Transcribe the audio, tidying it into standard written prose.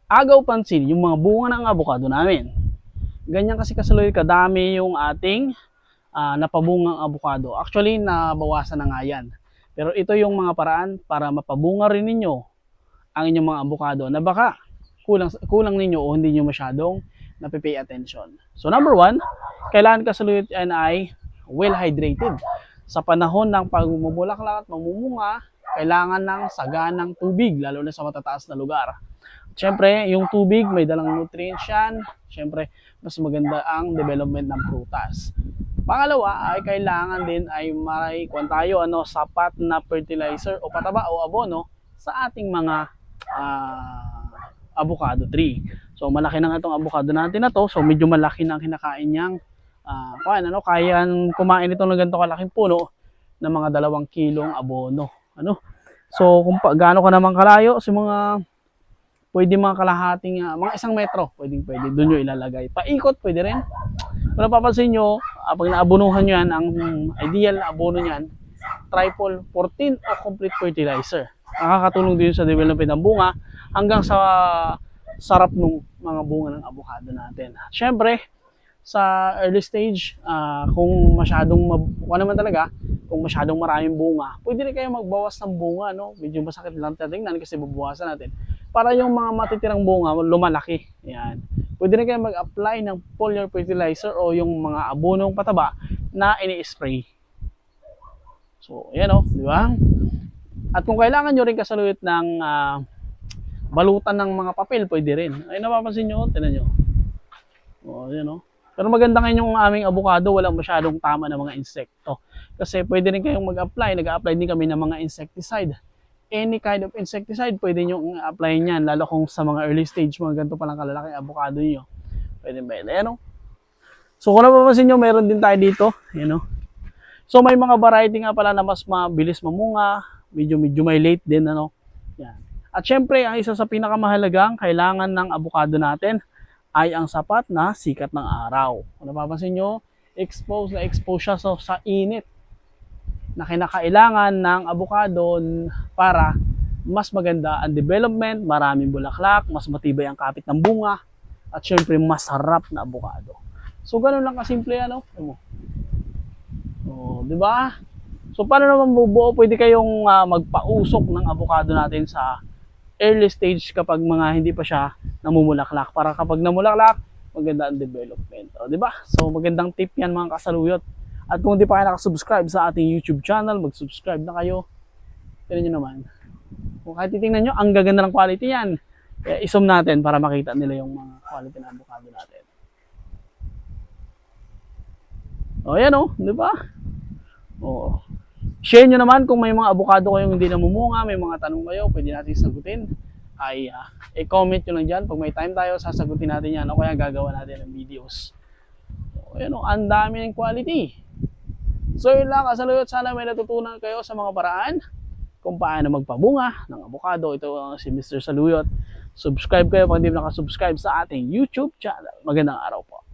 agaw pansin yung mga bunga ng abukado namin. Ganyan kasi kasalukuyan kadami yung ating napabungang abukado. Actually, nabawasan na nga yan. Pero ito yung mga paraan para mapabunga rin ninyo ang inyong mga abukado na baka kulang ninyo o hindi nyo masyadong napipay attention. So number one, kailangan kasalukuyan ay well hydrated. Sa panahon ng pagmumulaklak at mamumunga, kailangan ng saganang tubig, lalo na sa matataas na lugar. Siyempre, yung tubig may dalang nutrients yan. Siyempre, mas maganda ang development ng prutas. Pangalawa ay kailangan din ay may tayo sapat na fertilizer o pataba o abono sa ating mga avocado tree. So malaki na itong avocado natin na to. So medyo malaki na ang kinakain niyang kaya kumain ito ng ganito kalaking puno ng mga 2 kilong abono. So kung gaano ka naman kalayo sa mga pwede mga kalahating mga 1 metro, pwede doon nyo ilalagay. Paikot pwede rin. Kung napapansin nyo, pag naabonuhan nyo yan, ang ideal na abono nyan, triple 14 o complete fertilizer. Nakakatulong din sa development ng bunga hanggang sa sarap ng mga bunga ng avocado natin. Siyempre, sa early stage, kung masyadong maraming bunga, pwede rin kayo magbawas ng bunga, no? Medyo masakit lang tingnan kasi babawasan natin. Para yung mga matitirang bunga, lumalaki. Yan. Pwede rin kayo mag-apply ng foliar fertilizer o yung mga abonong pataba na ini-spray. So, yan di ba? At kung kailangan nyo rin kasaluyot ng balutan ng mga papel, pwede rin. Ay, napapansin nyo, tinan nyo. Yan Pero maganda ngayon yung aming avocado, walang masyadong tama ng mga insekto. Kasi pwede rin kayong mag-apply, nag-apply din kami ng mga insecticide. Any kind of insecticide, pwede nyo apply niyan, lalo kung sa mga early stage, mga ganito palang kalalaki avocado nyo. Pwede ba yun? So kung napapansin nyo, meron din tayo dito. So may mga variety nga pala na mas mabilis mamunga, medyo may late din. Yan. At syempre, ang isa sa pinakamahalagang kailangan ng avocado natin ay ang sapat na sikat ng araw. Kung napapansin nyo, expose siya sa init na kinakailangan ng avocado para mas maganda ang development, maraming bulaklak, mas matibay ang kapit ng bunga, at syempre masarap na avocado. So ganun lang kasimple di ba? So paano naman bubuo? Pwede kayong magpausok ng avocado natin sa early stage kapag mga hindi pa siya namumulaklak, para kapag namulaklak, maganda ang development. Di ba? So magandang tip yan mga kasaluyot. At kung hindi pa kayo nakasubscribe sa ating YouTube channel, mag-subscribe na kayo. Tignan nyo naman. Kung kahit titingnan nyo, ang gaganda ng quality yan. Kaya isom natin para makita nila yung mga quality na avocado natin. Yan di ba? Share nyo naman kung may mga avocado kayong hindi namumunga, may mga tanong kayo, pwede natin sagutin. Ay, i-comment nyo lang dyan. Pag may time tayo, sasagutin natin yan o kaya gagawa natin ng videos. Ang dami ng quality. So yun lang, kasaluyot, sana may natutunan kayo sa mga paraan kung paano magpabunga ng avocado. Ito si Mr. Saluyot. Subscribe kayo kung hindi nakasubscribe sa ating YouTube channel. Magandang araw po.